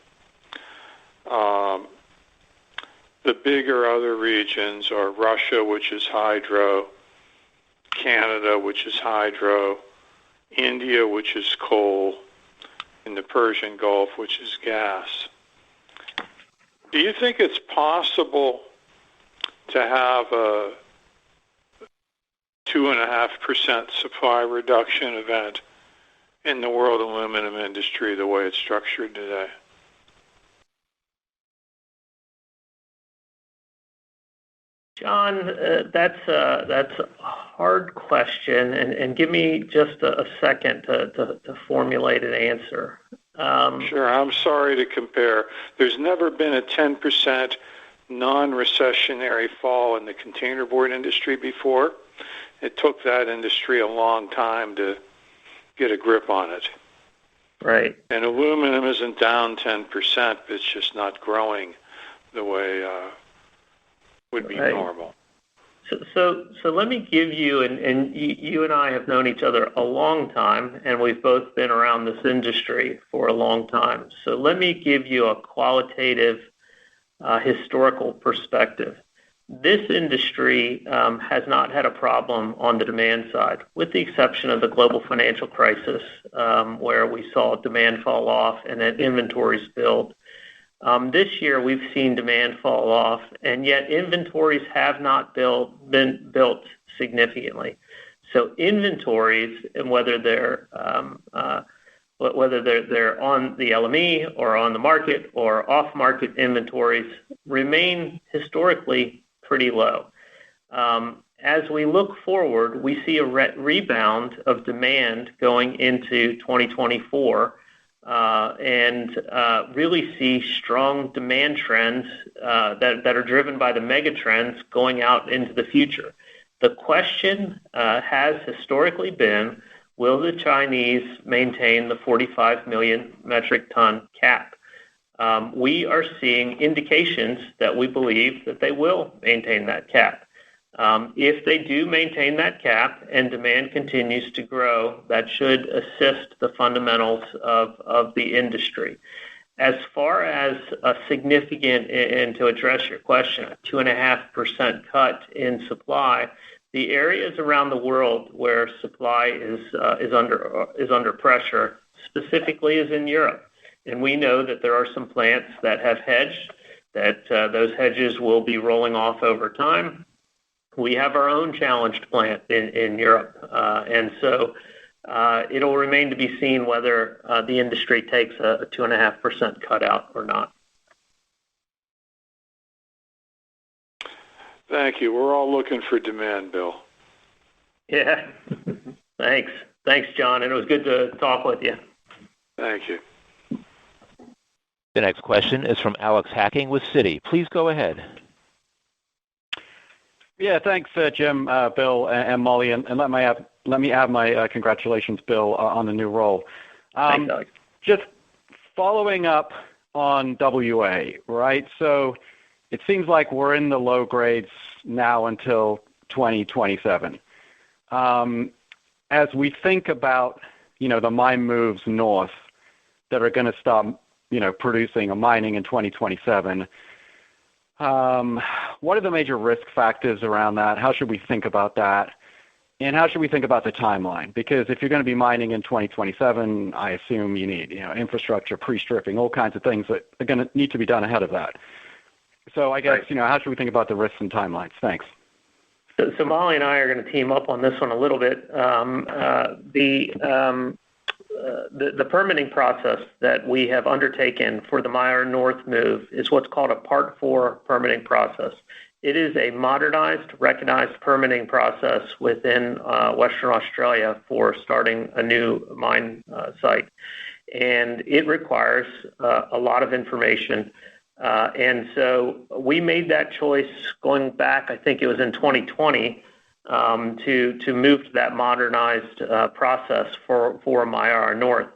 The bigger other regions are Russia, which is hydro, Canada, which is hydro, India, which is coal, and the Persian Gulf, which is gas. Do you think it's possible to have a 2.5% supply reduction event in the world aluminum industry the way it's structured today? John, that's a hard question, and give me just a second to formulate an answer. Sure, I'm sorry to compare. There's never been a 10% non-recessionary fall in the containerboard industry before. It took that industry a long time to get a grip on it. Right. And aluminum isn't down 10%, it's just not growing the way would be normal. So let me give you, and you and I have known each other a long time, and we've both been around this industry for a long time. So let me give you a qualitative historical perspective. This industry has not had a problem on the demand side, with the exception of the global financial crisis, where we saw demand fall off and then inventories build. This year, we've seen demand fall off, and yet inventories have not been built significantly. So inventories, and whether they're on the LME or on the market or off-market inventories, remain historically pretty low. As we look forward, we see a rebound of demand going into 2024. And really see strong demand trends that are driven by the mega trends going out into the future. The question has historically been, will the Chinese maintain the 45 million metric ton cap? We are seeing indications that we believe that they will maintain that cap. If they do maintain that cap and demand continues to grow, that should assist the fundamentals of the industry. As far as a significant, and to address your question, a 2.5% cut in supply, the areas around the world where supply is under pressure, specifically is in Europe. And we know that there are some plants that have hedged, that those hedges will be rolling off over time. We have our own challenged plant in Europe, and so it'll remain to be seen whether the industry takes a 2.5% cutout or not. Thank you. We're all looking for demand, Bill. Yeah. Thanks, John, and it was good to talk with you. Thank you. The next question is from Alex Hacking with Citi. Please go ahead. Yeah, thanks, Jim, Bill, and Molly, and let me add my congratulations, Bill, on the new role. Thanks, Alex. Just following up on WA, right? So it seems like we're in the low grades now until 2027. As we think about, the mine moves north that are going to start, producing or mining in 2027. What are the major risk factors around that? How should we think about that? And how should we think about the timeline? Because if you're going to be mining in 2027, I assume you need, infrastructure, pre-stripping, all kinds of things that are going to need to be done ahead of that. So I guess, how should we think about the risks and timelines? Thanks. So Molly and I are going to team up on this one a little bit. The permitting process that we have undertaken for the Myara North move is what's called a Part 4 permitting process. It is a modernized, recognized permitting process within Western Australia for starting a new mine site. And it requires a lot of information. And so we made that choice going back, I think it was in 2020, to move to that modernized process for Myara North.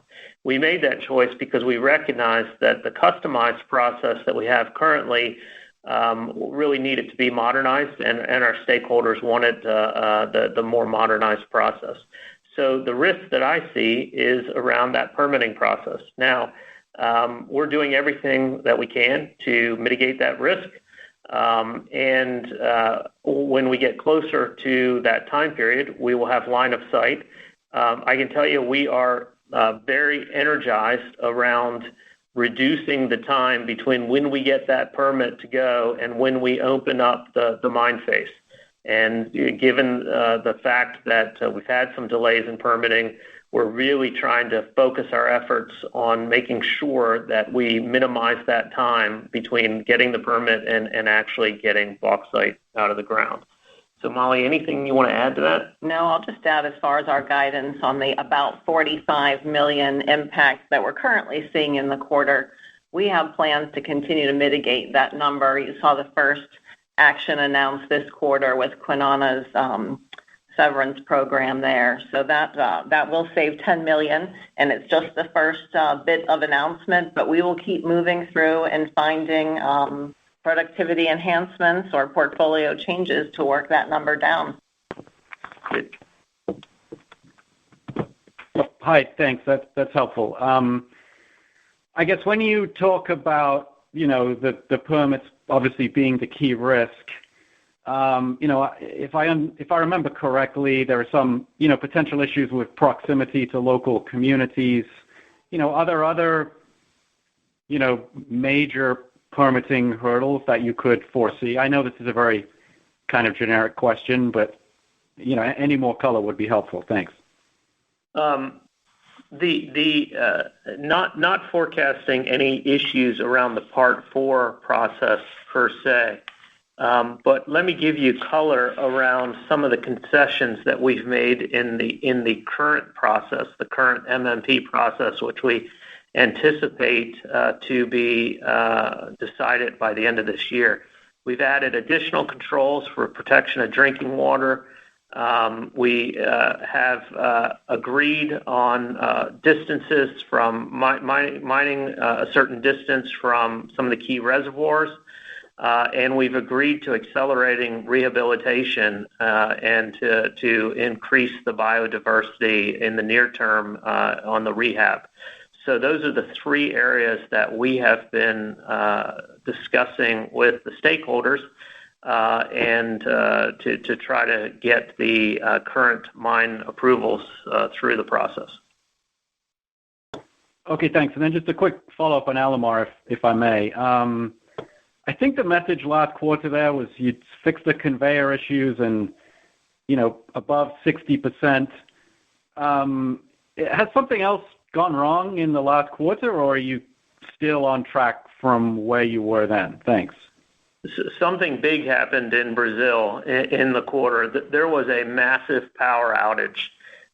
We made that choice because we recognized that the customized process that we have currently really needed to be modernized, and our stakeholders wanted the more modernized process. So the risk that I see is around that permitting process. Now, we're doing everything that we can to mitigate that risk. And when we get closer to that time period, we will have line of sight. I can tell you we are very energized around reducing the time between when we get that permit to go and when we open up the mine face. And given the fact that we've had some delays in permitting, we're really trying to focus our efforts on making sure that we minimize that time between getting the permit and actually getting bauxite out of the ground. So, Molly, anything you want to add to that? No, I'll just add as far as our guidance on the about 45 million impact that we're currently seeing in the quarter. We have plans to continue to mitigate that number. You saw the first action announced this quarter with Kwinana's severance program there. So that will save 10 million, and it's just the first bit of announcement, but we will keep moving through and finding productivity enhancements or portfolio changes to work that number down. Hi, thanks. That's helpful. I guess when you talk about, the permits obviously being the key risk, if I remember correctly, there are some, potential issues with proximity to local communities. Are there other, major permitting hurdles that you could foresee? I know this is a very kind of generic question, but, any more color would be helpful. Thanks. Not forecasting any issues around the Part 4 process per se. But let me give you color around some of the concessions that we've made in the current process, the current MMP process, which we anticipate to be decided by the end of this year. We've added additional controls for protection of drinking water. We have agreed on distances from mining a certain distance from some of the key reservoirs, and we've agreed to accelerating rehabilitation and to increase the biodiversity in the near term on the rehab. So those are the three areas that we have been discussing with the stakeholders and to try to get the current mine approvals through the process. Okay, thanks. And then just a quick follow-up on Alumar, if I may. I think the message last quarter there was you'd fix the conveyor issues and, above 60%. Has something else gone wrong in the last quarter, or are you still on track from where you were then? Thanks. Something big happened in Brazil in the quarter. There was a massive power outage.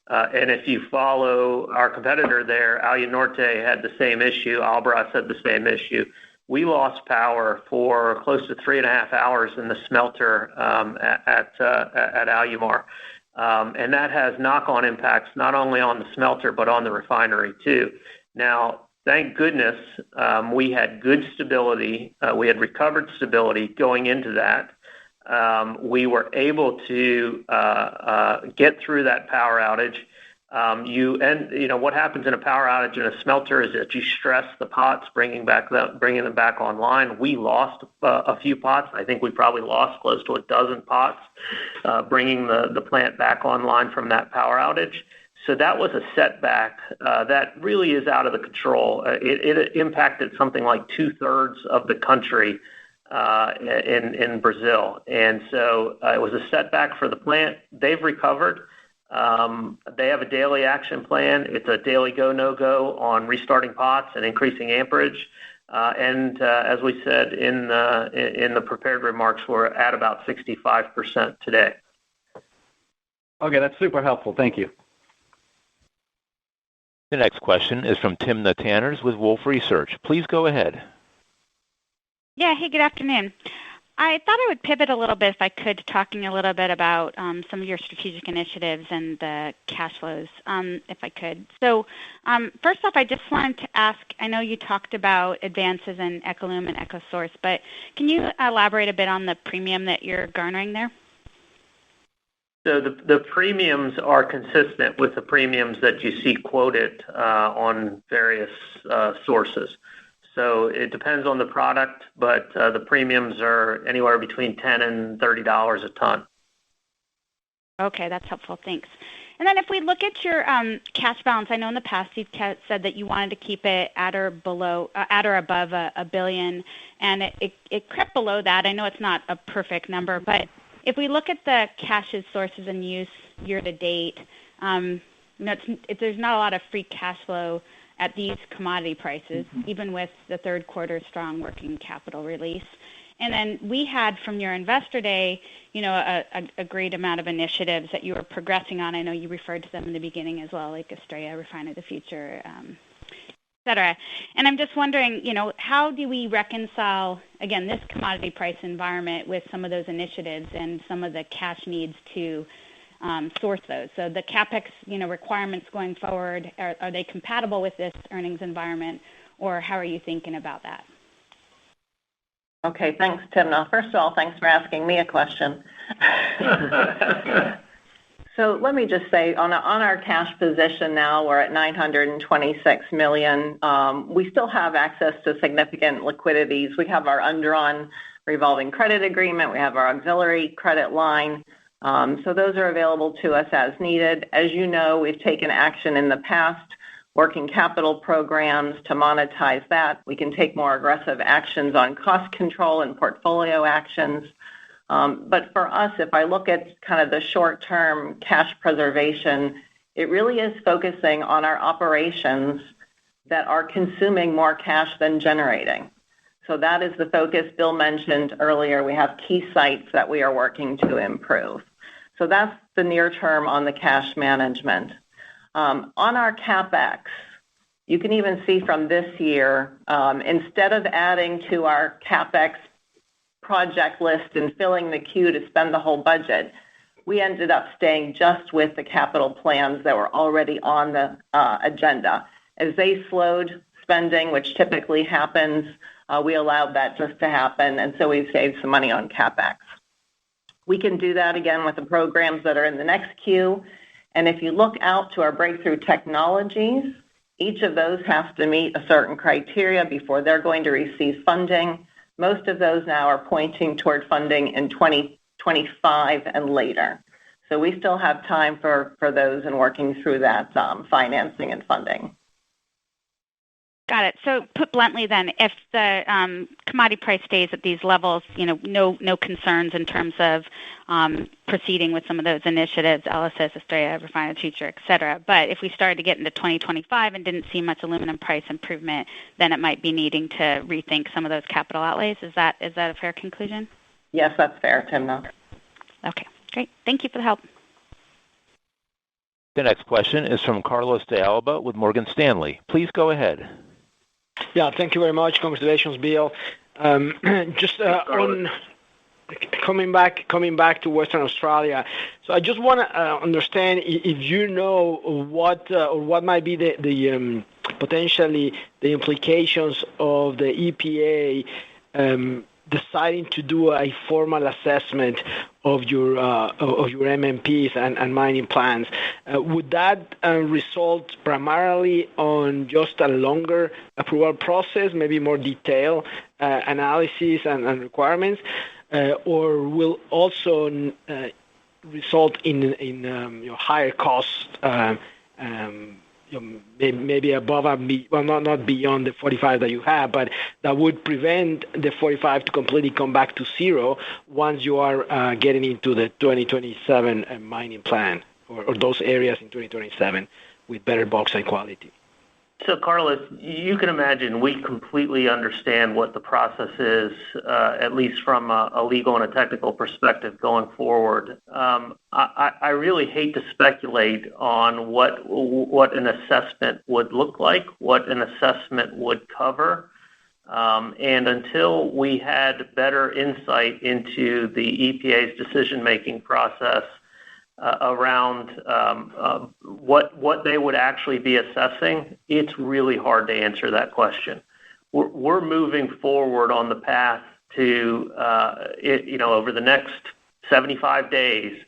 And if you follow our competitor there, Alunorte had the same issue. Albras had the same issue. We lost power for close to 3.5 hours in the smelter at Alumar. And that has knock-on impacts not only on the smelter but on the refinery too. Now, thank goodness we had good stability. We had recovered stability going into that. We were able to get through that power outage. What happens in a power outage in a smelter is that you stress the pots, bringing them back online. We lost a few pots. I think we probably lost close to a dozen pots, bringing the plant back online from that power outage. So that was a setback that really is out of the control. It impacted something like 2/3 of the country in Brazil, and so it was a setback for the plant. They've recovered. They have a daily action plan. It's a daily go, no-go on restarting pots and increasing amperage. And as we said in the prepared remarks, we're at about 65% today. Okay, that's super helpful. Thank you. The next question is from Timna Tanners with Wolfe Research. Please go ahead. Yeah, hey, good afternoon. I thought I would pivot a little bit, if I could, talking a little bit about some of your strategic initiatives and the cash flows, if I could. So first off, I just wanted to ask, I know you talked about advances in Ecolum and EcoSource, but can you elaborate a bit on the premium that you're garnering there? So the premiums are consistent with the premiums that you see quoted on various sources. So it depends on the product, but the premiums are anywhere between $10 and $30 a ton. Okay, that's helpful. Thanks. And then if we look at your cash balance, I know in the past you've said that you wanted to keep it at or above $1 billion, and it crept below that. I know it's not a perfect number, but if we look at the cash's sources and use year to date, there's not a lot of free cash flow at these commodity prices, even with the third quarter strong working capital release. And then we had from your investor day, a great amount of initiatives that you were progressing on. I know you referred to them in the beginning as well, like Estrella, Refine of the Future, et cetera. And I'm just wondering, how do we reconcile, again, this commodity price environment with some of those initiatives and some of the cash needs to source those? So the CapEx, requirements going forward, are they compatible with this earnings environment, or how are you thinking about that? Okay, thanks, Timna. First of all, thanks for asking me a question. So let me just say, on our cash position now, we're at $926 million. We still have access to significant liquidities. We have our undrawn revolving credit agreement. We have our auxiliary credit line. So those are available to us as needed. As you know, we've taken action in the past, working capital programs to monetize that. We can take more aggressive actions on cost control and portfolio actions. But for us, if I look at kind of the short-term cash preservation, it really is focusing on our operations that are consuming more cash than generating. So that is the focus. Bill mentioned earlier, we have key sites that we are working to improve. So that's the near term on the cash management. On our CapEx, you can even see from this year, instead of adding to our CapEx project list and filling the queue to spend the whole budget. We ended up staying just with the capital plans that were already on the agenda. As they slowed spending, which typically happens, we allowed that just to happen, and so we've saved some money on CapEx. We can do that again with the programs that are in the next queue, and if you look out to our breakthrough technologies, each of those has to meet a certain criteria before they're going to receive funding. Most of those now are pointing toward funding in 2025 and later. So we still have time for those and working through that financing and funding. Got it. So put bluntly then, if the commodity price stays at these levels, no concerns in terms of proceeding with some of those initiatives, LSS, Estrella, Refined Future, et cetera. But if we started to get into 2025 and didn't see much aluminum price improvement, then it might be needing to rethink some of those capital outlays. Is that a fair conclusion? Yes, that's fair, Timna. Okay, great. Thank you for the help. The next question is from Carlos de Alba with Morgan Stanley. Please go ahead. Yeah, thank you very much. Congratulations, Bill. Just on coming back to Western Australia. So I just want to understand if you know what might be the potentially the implications of the EPA deciding to do a formal assessment of your MMPs and mining plans. Would that result primarily on just a longer approval process, maybe more detailed analysis and requirements, or will also result in higher costs? Maybe above and not beyond the 45 that you have, but that would prevent the 45 to completely come back to zero once you are getting into the 2027 mining plan or those areas in 2027 with better bauxite quality. So, Carlos, you can imagine we completely understand what the process is, at least from a legal and a technical perspective going forward. I really hate to speculate on what an assessment would look like, what an assessment would cover. And until we had better insight into the EPA's decision-making process around what they would actually be assessing, it's really hard to answer that question. We're moving forward on the path to, over the next 75 days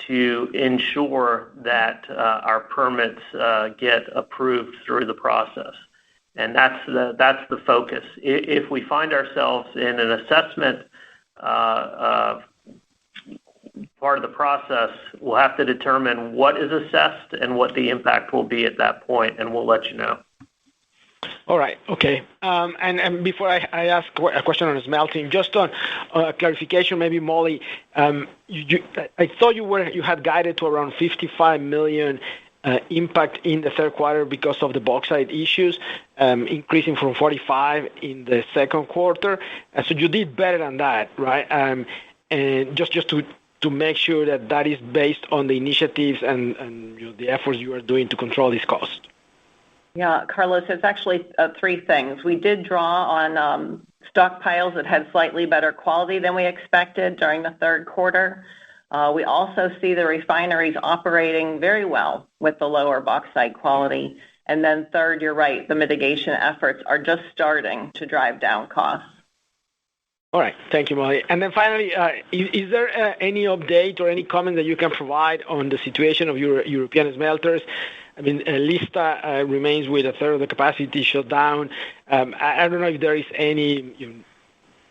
to ensure that our permits get approved through the process. And that's the focus. If we find ourselves in an assessment part of the process, we'll have to determine what is assessed and what the impact will be at that point, and we'll let you know. All right. Okay. And before I ask a question on smelting, just on clarification, maybe Molly, I thought you had guided to around 55 million impact in the third quarter because of the bauxite issues, increasing from 45 in the second quarter. So you did better than that, right? And just to make sure that is based on the initiatives and the efforts you are doing to control this cost. Yeah, Carlos, it's actually three things. We did draw on stockpiles that had slightly better quality than we expected during the third quarter. We also see the refineries operating very well with the lower bauxite quality. And then third, you're right, the mitigation efforts are just starting to drive down costs. All right. Thank you, Molly. And then finally, is there any update or any comment that you can provide on the situation of your European smelters? I mean, Lista remains with a third of the capacity shut down. I don't know if there is any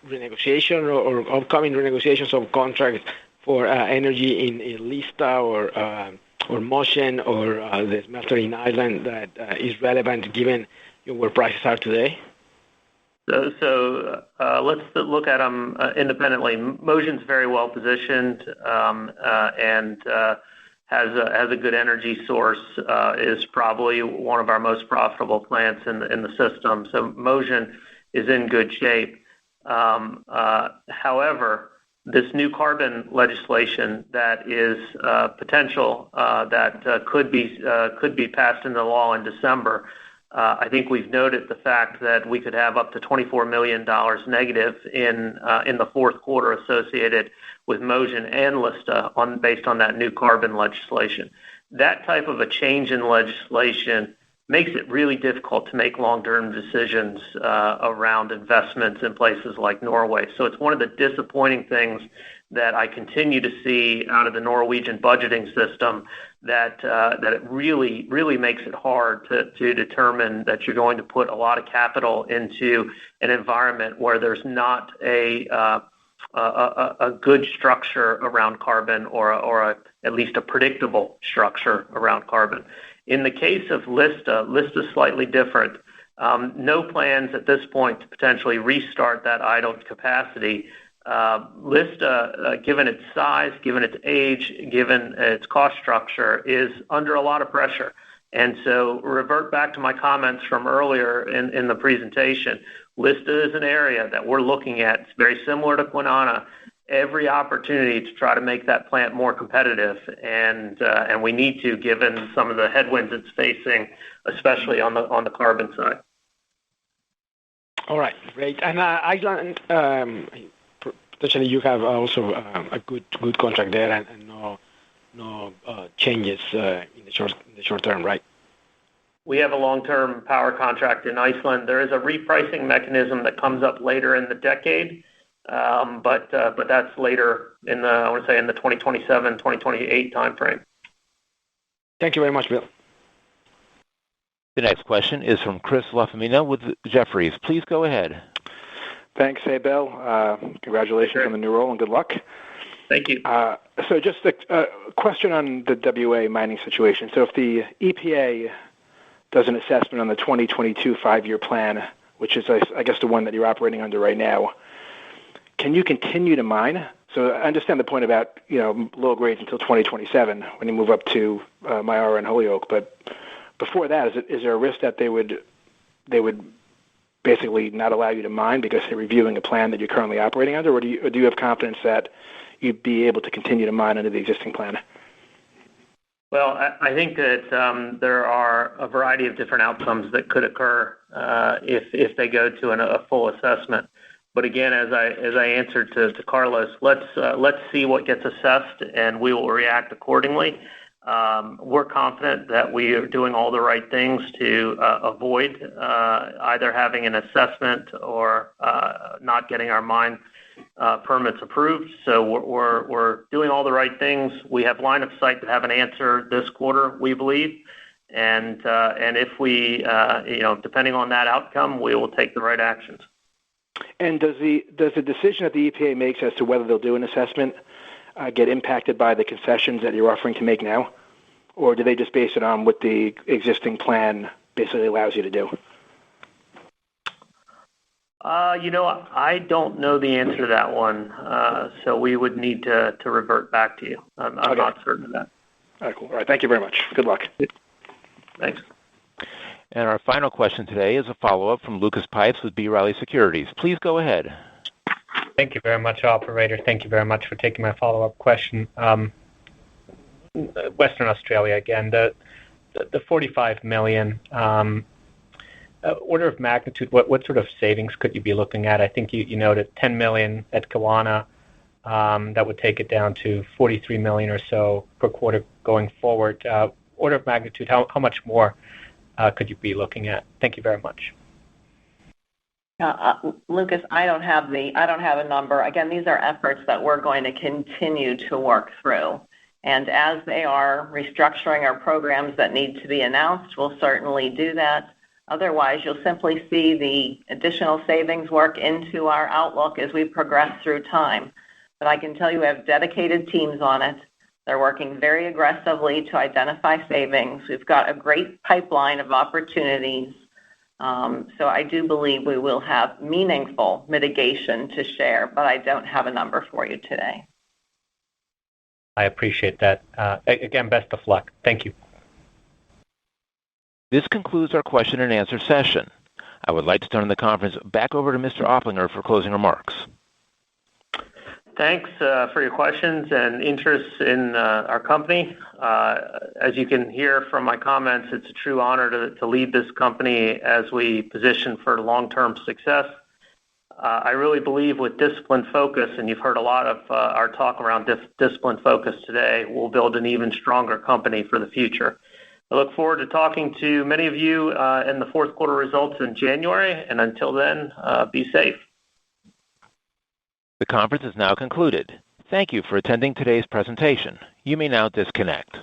renegotiation or upcoming renegotiations of contracts for energy in Lista or Motion or the smelter in Iceland that is relevant given where prices are today. So let's look at them independently. Motion's very well positioned and has a good energy source. Is probably one of our most profitable plants in the system. So Motion is in good shape. However, this new carbon legislation that is potential that could be passed into law in December I think we've noted the fact that we could have up to $24 million negative in the fourth quarter associated with Mosjøen and Lista based on that new carbon legislation. That type of a change in legislation makes it really difficult to make long-term decisions around investments in places like Norway. So it's one of the disappointing things that I continue to see out of the Norwegian budgeting system, that it really makes it hard to determine that you're going to put a lot of capital into an environment where there's not a good structure around carbon or at least a predictable structure around carbon. In the case of Lista is slightly different. No plans at this point to potentially restart that idled capacity. Lista, given its size, given its age, given its cost structure, is under a lot of pressure. And so revert back to my comments from earlier in the presentation. Lista is an area that we're looking at. It's very similar to Kwinana. Every opportunity to try to make that plant more competitive, and we need to, given some of the headwinds it's facing, especially on the carbon side. All right, great. And Iceland, potentially you have also a good contract there, and no changes in the short term, right? We have a long-term power contract in Iceland. There is a repricing mechanism that comes up later in the decade. But that's later in the 2027, 2028 timeframe. Thank you very much, Bill. The next question is from Chris LaFemina with Jefferies. Please go ahead. Thanks. Hey, Bill. Congratulations on the new role and good luck. Thank you. So just a question on the WA mining situation. So if the EPA does an assessment on the 2022 five-year plan, which is, I guess, the one that you're operating under right now, can you continue to mine? So I understand the point about, low grades until 2027 when you move up to Myara and Holyoke. But before that, is there a risk that they would basically not allow you to mine because they're reviewing a plan that you're currently operating under, or do you have confidence that you'd be able to continue to mine under the existing plan? Well, I think that there are a variety of different outcomes that could occur if they go to a full assessment. But again, as I answered to Carlos, let's see what gets assessed, and we will react accordingly. We're confident that we are doing all the right things to avoid either having an assessment or not getting our mine permits approved. So we're doing all the right things. We have line of sight to have an answer this quarter, we believe. And if we, depending on that outcome, we will take the right actions. And does the decision that the EPA makes as to whether they'll do an assessment get impacted by the concessions that you're offering to make now? Or do they just base it on what the existing plan basically allows you to do? I don't know the answer to that one. So we would need to revert back to you. I'm not certain of that. All right, cool. All right, thank you very much. Good luck. Thanks. And our final question today is a follow-up from Lucas Pipes with B. Riley Securities. Please go ahead. Thank you very much, operator. Thank you very much for taking my follow-up question. Western Australia again, the 45 million order of magnitude. What sort of savings could you be looking at? I think you noted 10 million at Kwinana. That would take it down to 43 million or so per quarter going forward. Order of magnitude, how much more could you be looking at? Thank you very much. Lucas, I don't have a number. Again, these are efforts that we're going to continue to work through. And as they are restructuring our programs that need to be announced, we'll certainly do that. Otherwise, you'll simply see the additional savings work into our outlook as we progress through time. But I can tell you we have dedicated teams on it. They're working very aggressively to identify savings. We've got a great pipeline of opportunities. So I do believe we will have meaningful mitigation to share, but I don't have a number for you today. I appreciate that. Again, best of luck. Thank you. This concludes our question and answer session. I would like to turn the conference back over to Mr. Oplinger for closing remarks. Thanks for your questions and interest in our company. As you can hear from my comments, it's a true honor to lead this company as we position for long-term success. I really believe with disciplined focus, and you've heard a lot of our talk around disciplined focus today, we'll build an even stronger company for the future. I look forward to talking to many of you in the fourth quarter results in January, and until then, be safe. The conference is now concluded. Thank you for attending today's presentation. You may now disconnect.